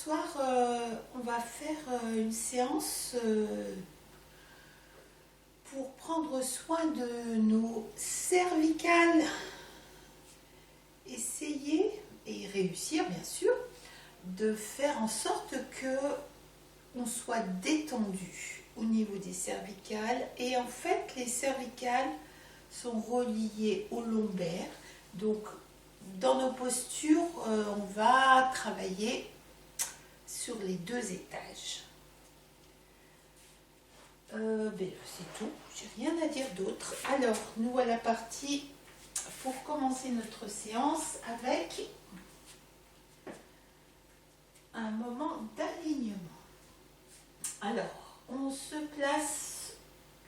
soir, on va faire une séance pour prendre soin de nos cervicales. Essayer, et réussir bien sûr, de faire en sorte que on soit détendu au niveau des cervicales. Et en fait, les cervicales sont reliées au lombaire. Donc, dans nos postures, on va travailler sur les 2 étages. C'est tout, j'ai rien à dire d'autre. Alors, nous voilà partis pour commencer notre séance avec un moment d'alignement. Alors, on se place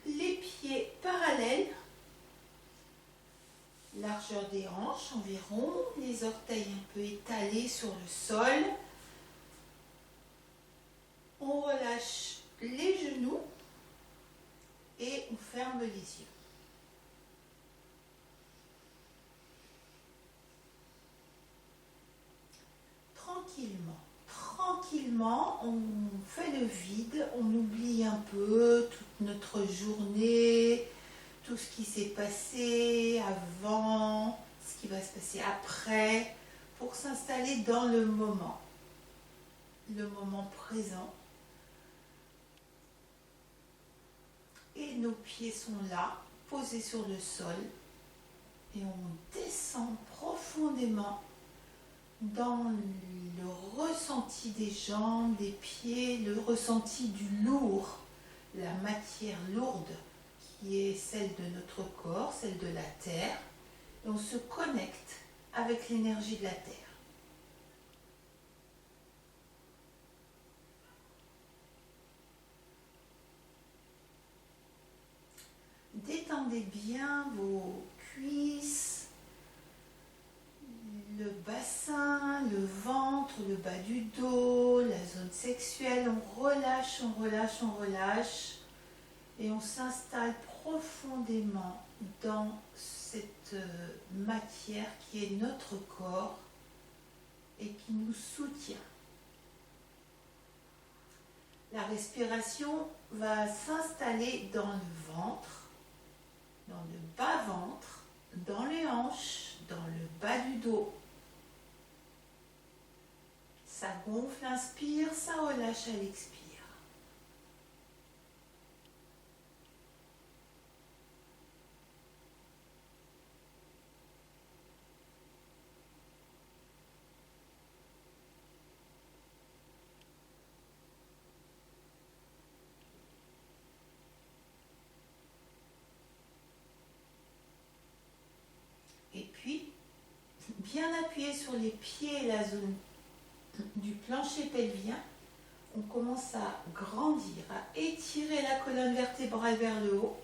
les pieds parallèles, largeur des hanches environ, les orteils un peu étalés sur le sol. On relâche les genoux et on ferme les yeux. Tranquillement, on fait le vide, on oublie un peu toute notre journée, tout ce qui s'est passé avant, ce qui va se passer après, pour s'installer dans le moment présent. Et nos pieds sont là, posés sur le sol, et on descend profondément dans le ressenti des jambes, des pieds, le ressenti du lourd, la matière lourde qui est celle de notre corps, celle de la terre, et on se connecte avec l'énergie de la terre. Détendez bien vos cuisses, le bassin, le ventre, le bas du dos, la zone sexuelle. On relâche, on relâche, on relâche. Et on s'installe profondément dans cette matière qui est notre corps et qui nous soutient. La respiration va s'installer dans le ventre, dans le bas-ventre, dans les hanches, dans le bas du dos. Ça gonfle, inspire, ça relâche à l'expire. Et puis, bien appuyé sur les pieds et la zone du plancher pelvien, on commence à grandir, à étirer la colonne vertébrale vers le haut,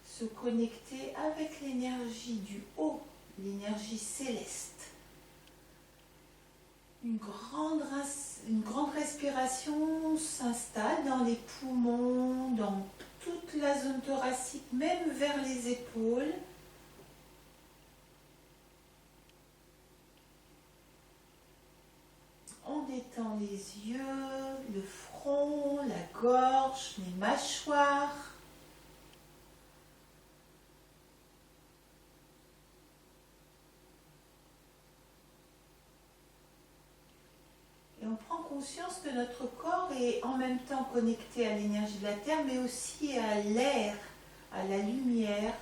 se connecter avec l'énergie du haut, l'énergie céleste. Une grande respiration s'installe dans les poumons, dans toute la zone thoracique, même vers les épaules. On détend les yeux, le front, la gorge, les mâchoires. Et on prend conscience que notre corps est en même temps connecté à l'énergie de la terre, mais aussi à l'air, à la lumière.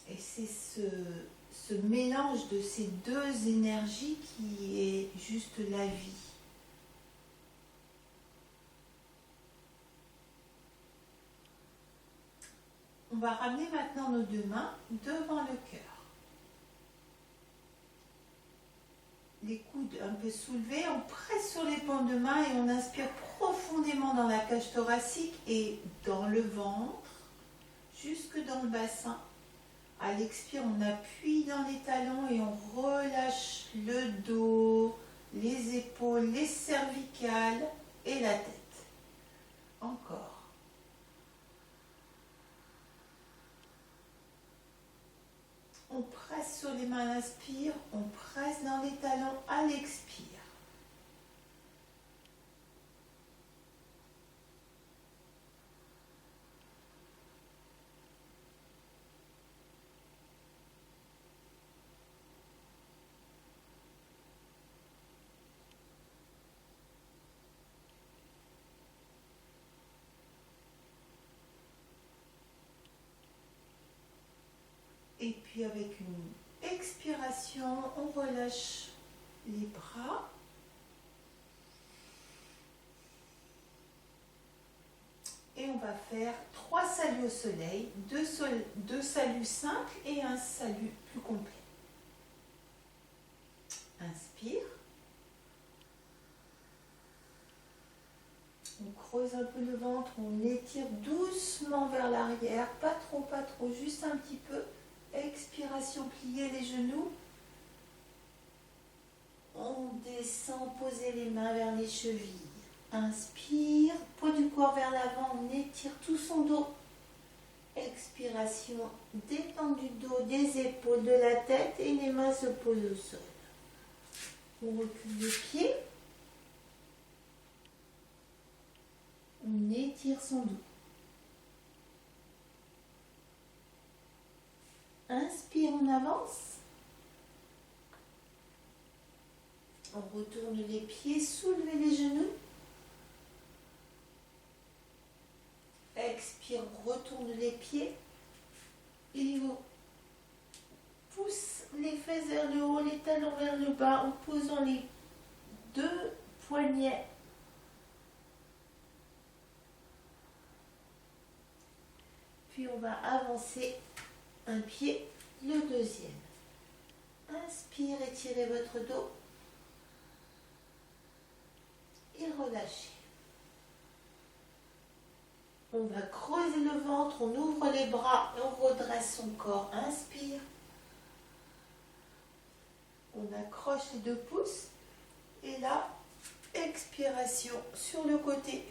Et c'est ce mélange de ces 2 énergies qui est juste la vie. On va ramener maintenant nos 2 mains devant le cœur. Les coudes un peu soulevés, on presse sur les paumes de main et on inspire profondément dans la cage thoracique et dans le ventre, jusque dans le bassin. À l'expire, on appuie dans les talons et on relâche le dos, les épaules, les cervicales et la tête. Encore. On presse presse sur les mains à l'inspire, on presse dans les talons à l'expire. Et puis avec une expiration, on relâche les bras. Et on va faire 3 saluts au soleil, 2 saluts simples et un salut plus complet. Inspire. On creuse un peu le ventre, on étire doucement vers l'arrière, pas trop, juste un petit peu. Expiration, pliez les genoux. On descend, posez les mains vers les chevilles. Inspire, poids du corps vers l'avant, on étire tout son dos. Expiration, détente du dos, des épaules, de la tête et les mains se posent au sol. On recule les pieds. On étire son dos. Inspire, on avance. On retourne les pieds, soulevez les genoux. Expire, on retourne les pieds. Et on pousse les fesses vers le haut, les talons vers le bas en posant les 2 poignets. Puis on va avancer un pied, le deuxième. Inspire, étirez votre dos. Et relâchez. On va creuser le ventre, on ouvre les bras et on redresse son corps. Inspire. On accroche les 2 pouces. Et là, expiration sur le côté.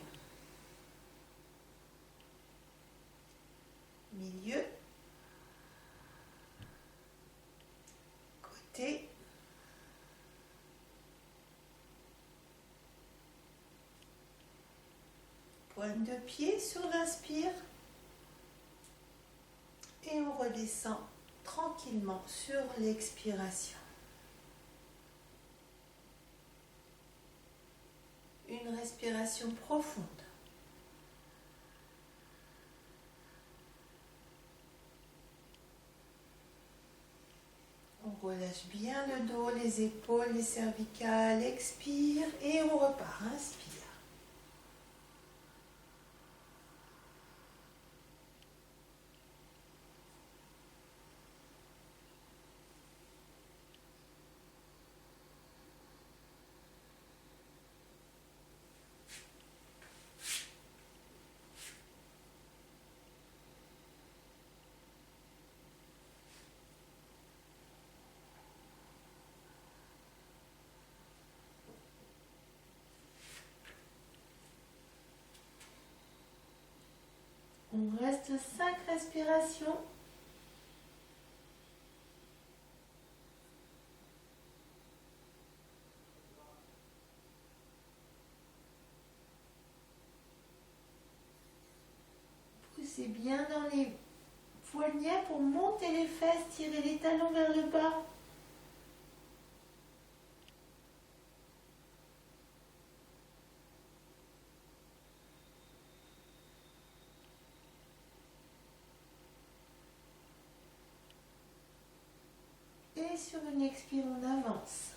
Milieu. Côté. Pointe de pied sur l'inspire. Et on redescend tranquillement sur l'expiration. Une respiration profonde. On relâche bien le dos, les épaules, les cervicales. Expire et on repart. Inspire. On reste 5 respirations. Poussez bien dans les poignets pour monter les fesses, tirer les talons vers le bas. Et sur une expire, on avance.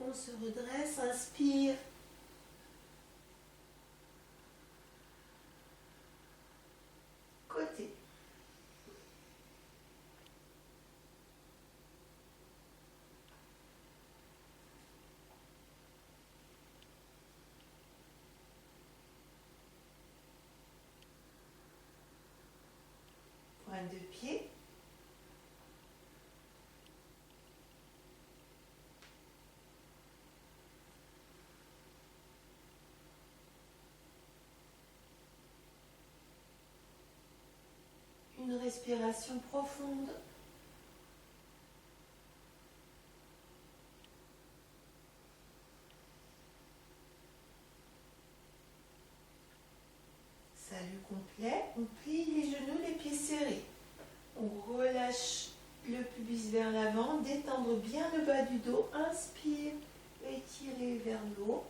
On se redresse, inspire. Côté. Pointe de pied. respiration profonde. Salut complet, on plie les genoux, les pieds serrés. On relâche le pubis vers l'avant, détendre bien le bas du dos. Inspire, étirer vers le haut.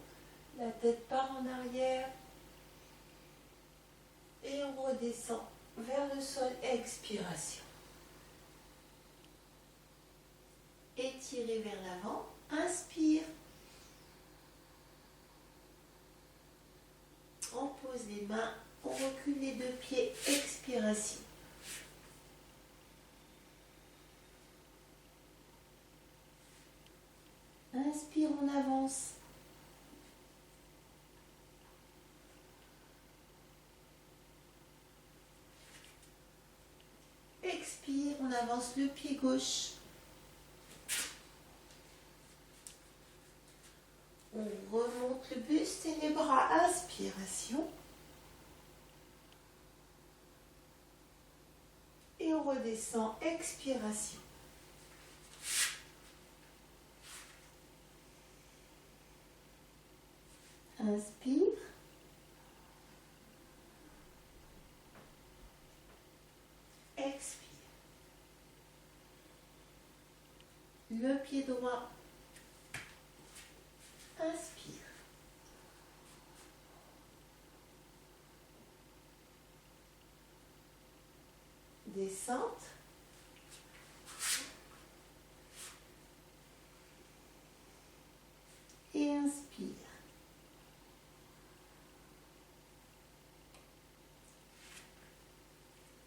La tête part en arrière. Et on redescend vers le sol. Expiration. Étirer vers l'avant. Inspire. On pose les mains. On recule les deux pieds. Expiration. Inspire, on avance. Expire, on avance le pied gauche. On remonte le buste et les bras. Inspiration. Et on redescend. Expiration. Inspire. Expire. Le pied droit. Inspire. Descente. Et inspire.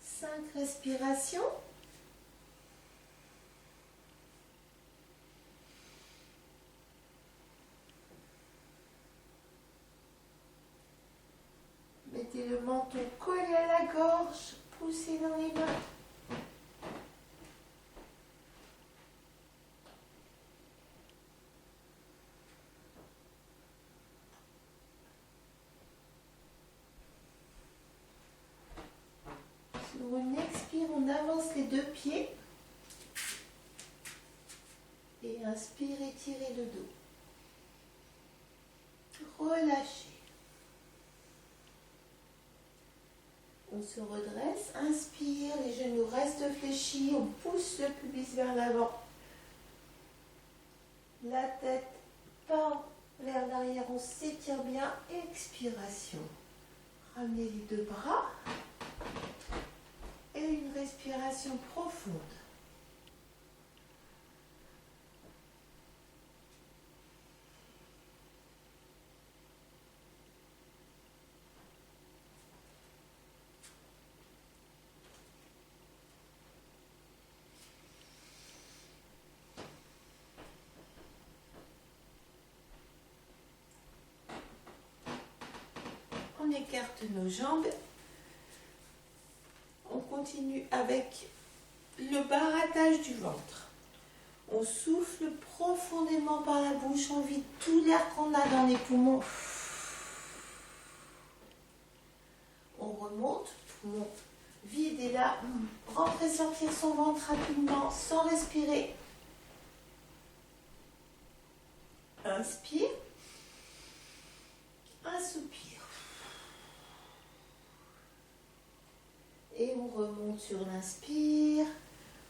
Cinq respirations. Mettez le menton collé à la gorge, poussez dans les mains. Sur une expire, on avance les deux pieds. Et inspire, étirez le dos. Relâchez. On se redresse, inspire, les genoux restent fléchis, on pousse le pubis vers l'avant. La tête part vers l'arrière, on s'étire bien, expiration. Ramenez les deux bras et une respiration profonde. On écarte nos jambes. On continue avec le barattage du ventre. On souffle profondément par la bouche. On vide tout l'air qu'on a dans les poumons. On remonte, poumon vide et là, rentrez, sortir son ventre rapidement sans respirer. Inspire. Un soupir. Et on remonte sur l'inspire.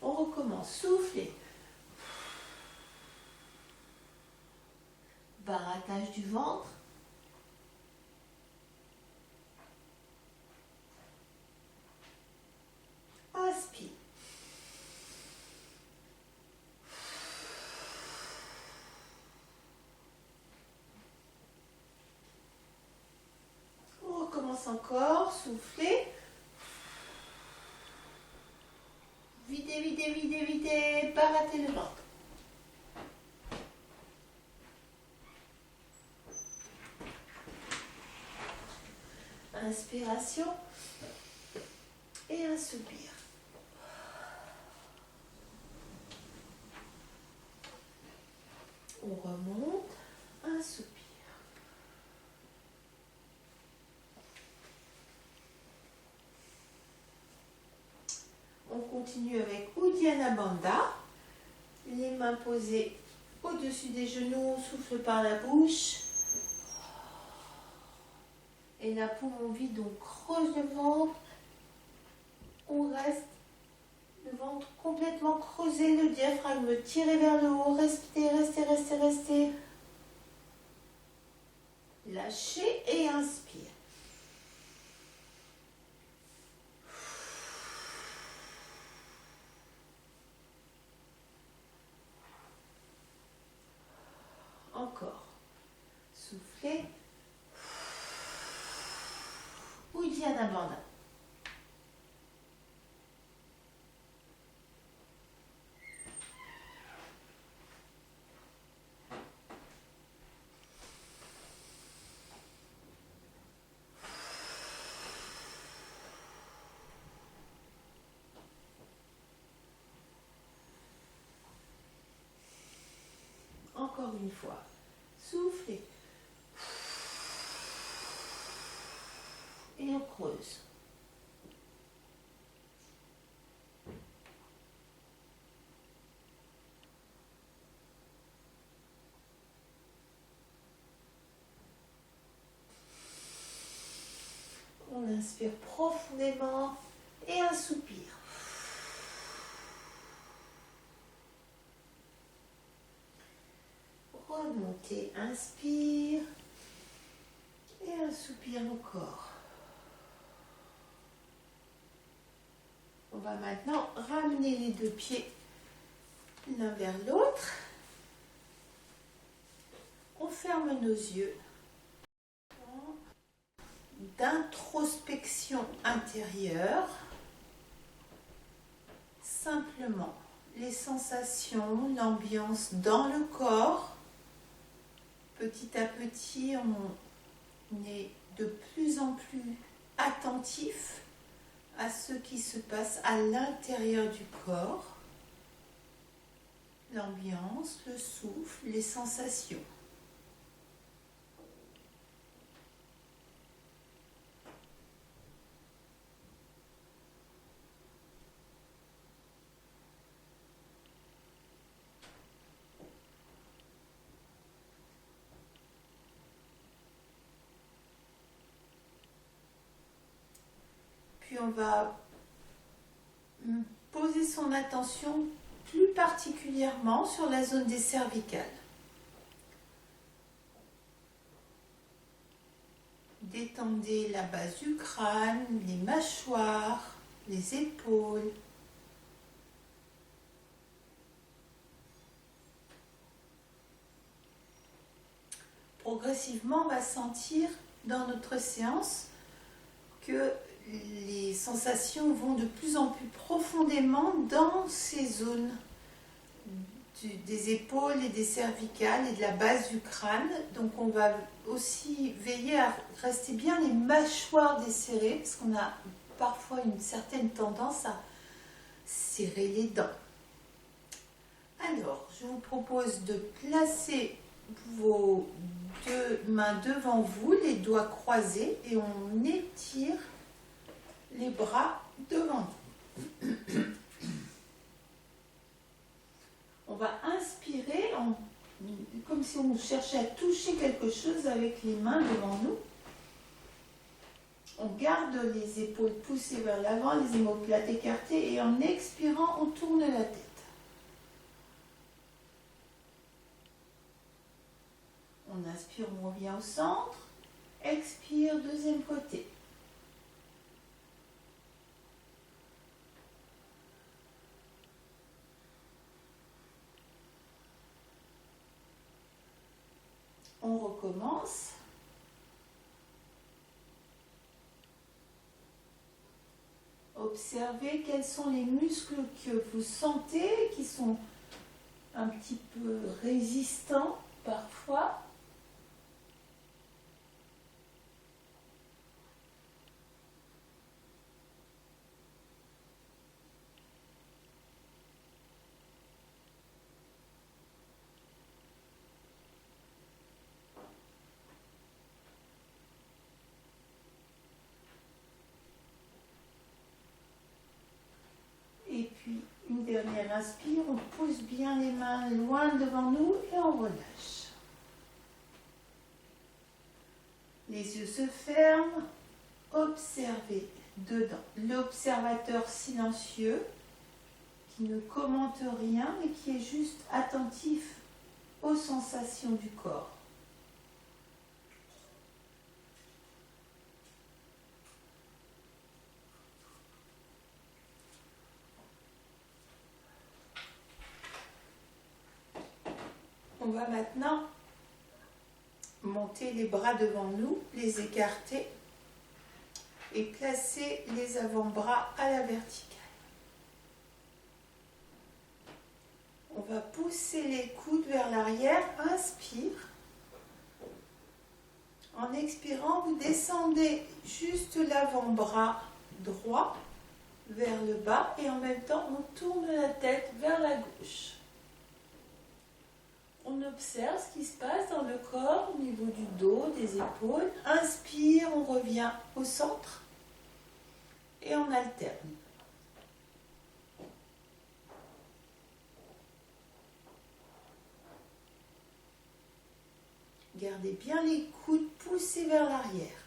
On recommence. Soufflez. Barattage du ventre. Inspire. On recommence encore. Soufflez. Videz, videz, videz, videz. Barattez le ventre. Inspiration. Et un soupir. On remonte. Un soupir. continue avec Uddiyana Bandha. Les mains posées au-dessus des genoux, on souffle par la bouche. Et la poumon vide, on creuse le ventre. On reste le ventre complètement creusé, le diaphragme tiré vers le haut. Restez, restez, restez, restez. Lâchez et inspire. Encore. Soufflez. Uddiyana Bandha. Encore une fois. Soufflez. Et on creuse. On inspire profondément et un soupir. Remontez, inspire et un soupir encore. On va maintenant ramener les deux pieds l'un vers l'autre. On ferme nos yeux. D'introspection intérieure. Simplement les sensations, l'ambiance dans le corps. Petit à petit, on est de plus en plus attentif à ce qui se passe à l'intérieur du corps. L'ambiance, le souffle, les sensations. Puis on va poser son attention plus particulièrement sur la zone des cervicales. Détendez la base du crâne, les mâchoires, les épaules. Progressivement, on va sentir dans notre séance que les sensations vont de plus en plus profondément dans ces zones des épaules et des cervicales et de la base du crâne. Donc on va aussi veiller à rester bien les mâchoires desserrées parce qu'on a parfois une certaine tendance à serrer les dents. Alors, je vous propose de placer vos deux mains devant vous, les doigts croisés, et on étire les bras devant vous. On va inspirer comme si on cherchait à toucher quelque chose avec les mains devant nous. On garde les épaules poussées vers l'avant, les omoplates écartées, et en expirant, on tourne la tête. On inspire, on revient au centre. Expire, deuxième côté. On recommence. Observez quels sont les muscles que vous sentez, qui sont un petit peu résistants parfois. Et Premier inspire, on pousse bien les mains loin devant nous et on relâche. Les yeux se ferment, observez dedans l'observateur silencieux qui ne commente rien mais qui est juste attentif aux sensations du corps. On va maintenant monter les bras devant nous, les écarter et placer les avant-bras à la verticale. On va pousser les coudes vers l'arrière, inspire. En expirant, vous descendez juste l'avant-bras droit vers le bas et en même temps, on tourne la tête vers la gauche. On observe ce qui se passe dans le corps au niveau du dos, des épaules. Inspire, on revient au centre et on alterne. Gardez bien les coudes poussés vers l'arrière.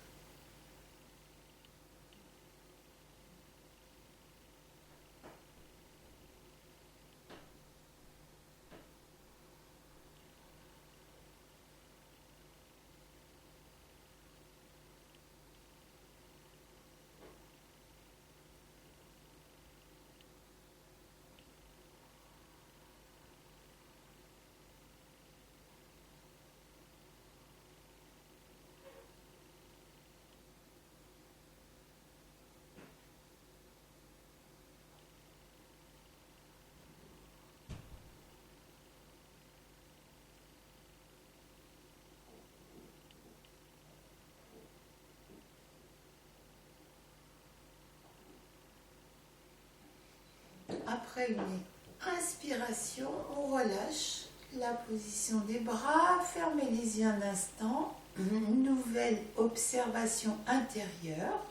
Après une inspiration, on relâche la position des bras, fermez les yeux un instant, une nouvelle observation intérieure,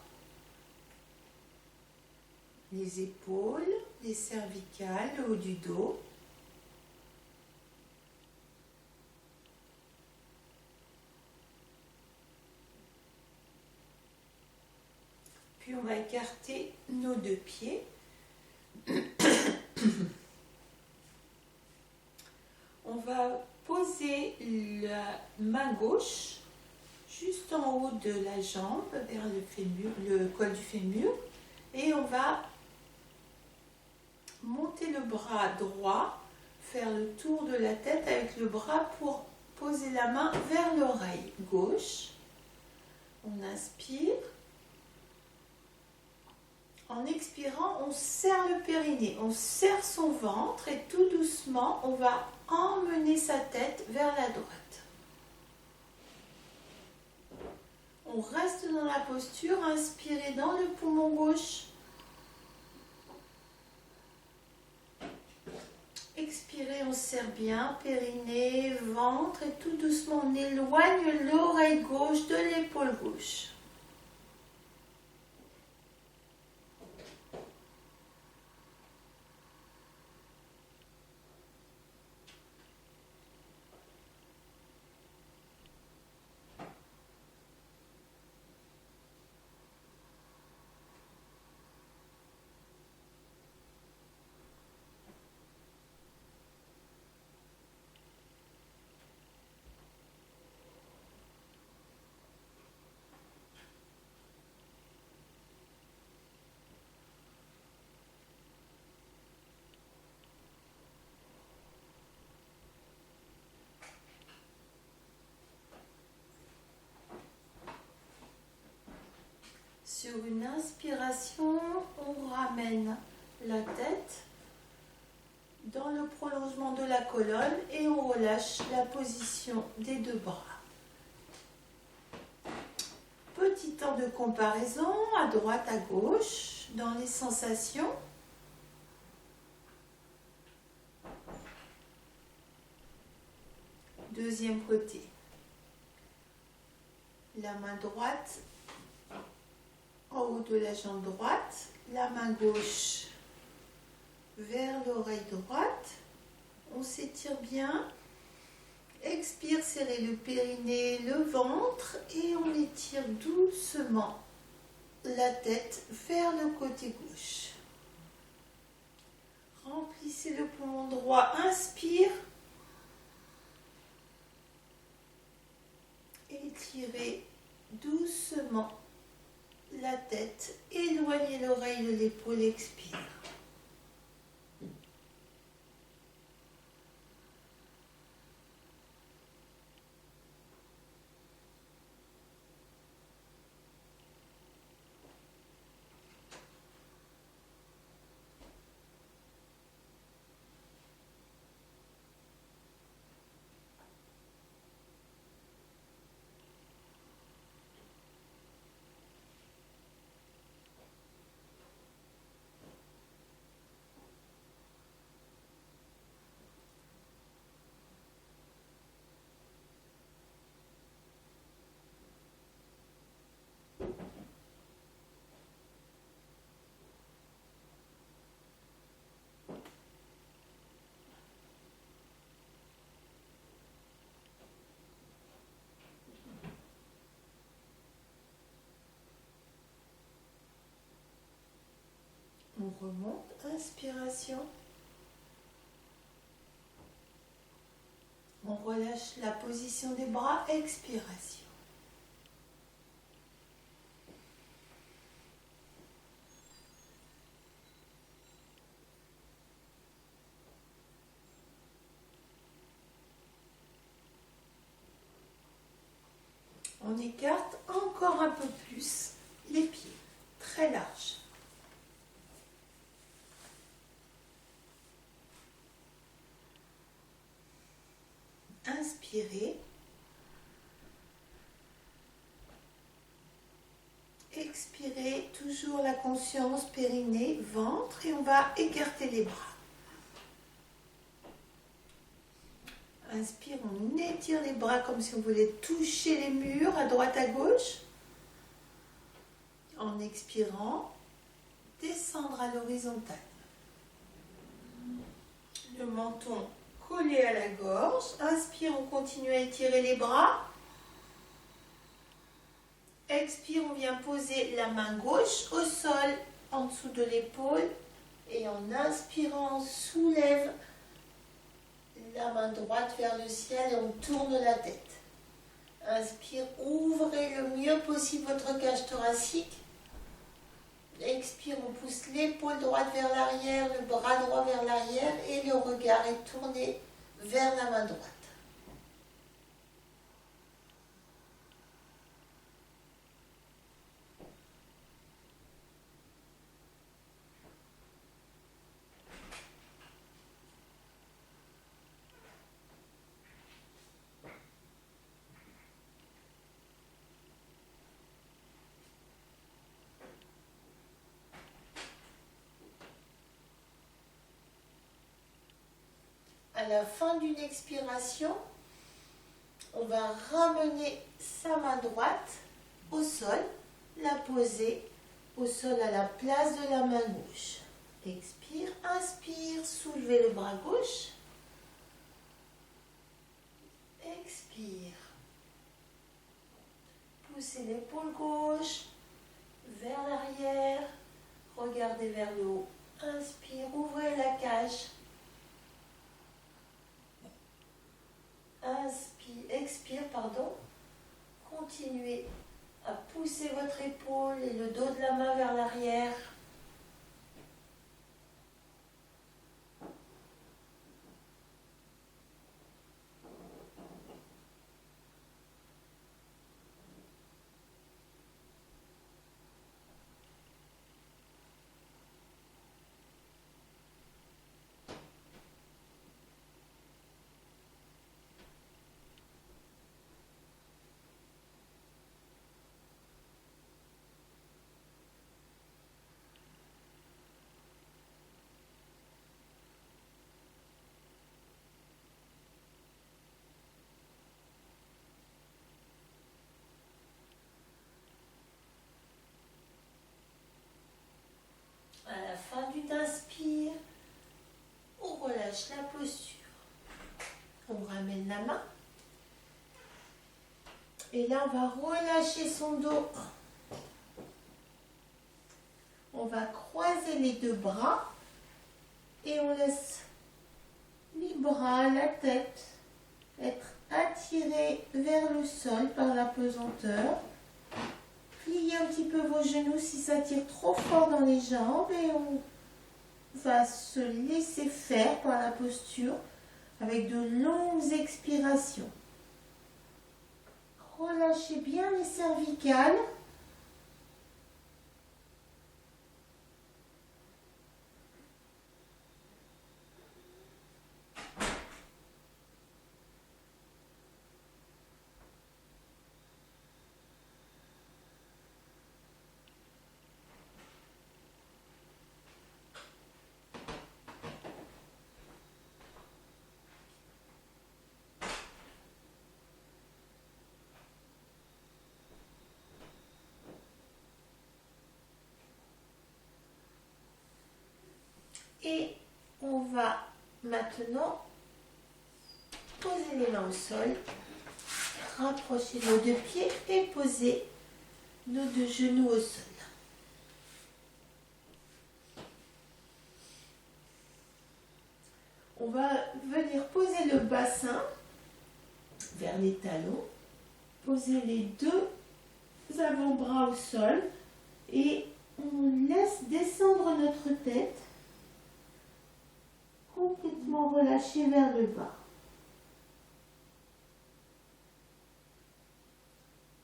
les épaules, les cervicales, le haut du dos. Puis on va écarter nos deux pieds. On va poser la main gauche juste en haut de la jambe vers le fémur, le col du fémur, et on va monter le bras droit, faire le tour de la tête avec le bras pour poser la main vers l'oreille gauche. On inspire. En expirant, on serre le périnée, on serre son ventre et tout doucement, on va emmener sa tête vers la droite. On reste dans la posture, inspirez dans le poumon gauche. Expirez, on serre bien, périnée, ventre et tout doucement, on éloigne l'oreille gauche de l'épaule gauche. Sur une inspiration, on ramène la tête dans le prolongement de la colonne et on relâche la position des deux bras. Petit temps de comparaison à droite, à gauche, dans les sensations. Deuxième côté. La main droite en haut de la jambe droite, la main gauche vers l'oreille droite. On s'étire bien. Expire, serrez le périnée, le ventre et on étire doucement la tête vers le côté gauche. Remplissez le poumon droit, inspire. Étirez doucement la tête, éloignez l'oreille de l'épaule, expire. On remonte, inspiration. On relâche la position des bras, expiration. On écarte encore un peu plus les pieds, très larges. Inspirez. Expirez, toujours la conscience, périnée, ventre, et on va écarter les bras. Inspire, on étire les bras comme si on voulait toucher les murs à droite à gauche. En expirant, descendre à l'horizontale. Le menton collé à la gorge. Inspire, on continue à étirer les bras. Expire, on vient poser la main gauche au sol, en dessous de l'épaule. Et en inspirant, on soulève la main droite vers le ciel et on tourne la tête. Inspire, ouvrez le mieux possible votre cage thoracique. Expire, on pousse l'épaule droite vers l'arrière, le bras droit vers l'arrière et le regard est tourné vers la main droite. À la fin d'une expiration, on va ramener sa main droite au sol, la poser au sol à la place de la main gauche. Expire, inspire, soulevez le bras gauche. Expire. Poussez l'épaule gauche vers l'arrière. Regardez vers le haut. Inspire, ouvrez la cage. Expire, pardon. Continuez à pousser votre épaule et le dos de la main vers l'arrière. Et là, on va relâcher son dos. On va croiser les deux bras et on laisse les bras, la tête être attirés vers le sol par la pesanteur. Pliez un petit peu vos genoux si ça tire trop fort dans les jambes et on va se laisser faire par la posture avec de longues expirations. Relâchez bien les cervicales. Et on va maintenant poser les mains au sol, rapprocher nos deux pieds et poser nos deux genoux au sol. On va venir poser le bassin vers les talons, poser les deux avant-bras au sol et on laisse descendre notre tête complètement relâchée vers le bas.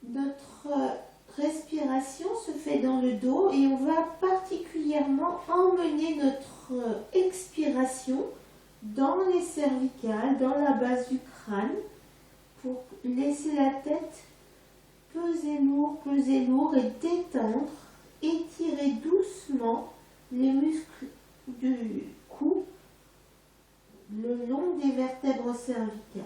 Notre respiration se fait dans le dos et on va particulièrement emmener notre expiration dans les cervicales, dans la base du crâne, pour laisser la tête peser lourd et détendre, étirer doucement les muscles du cou le long des vertèbres cervicales.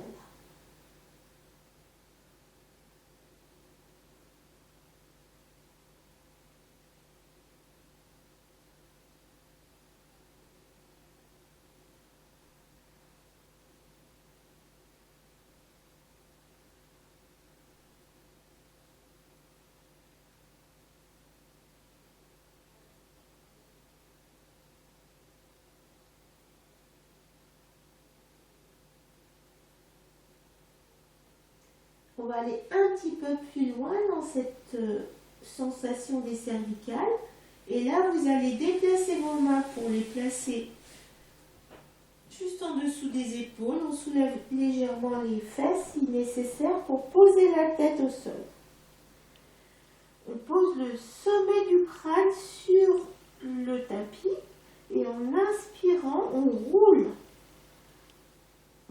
On va aller un petit peu plus loin dans cette sensation des cervicales. Et là, vous allez déplacer vos mains pour les placer juste en dessous des épaules. On soulève légèrement les fesses si nécessaire pour poser la tête au sol. On pose le sommet du crâne sur le tapis et en inspirant, on roule.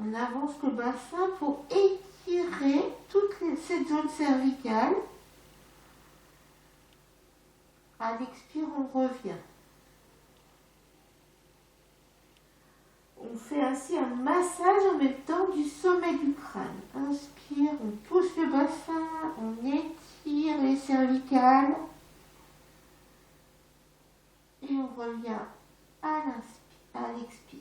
On avance le bassin pour étirer toute cette zone cervicale. À l'expire, on revient. On fait ainsi un massage en même temps du sommet du crâne. Inspire, on pousse le bassin, on étire les cervicales. Et on revient à l'expire.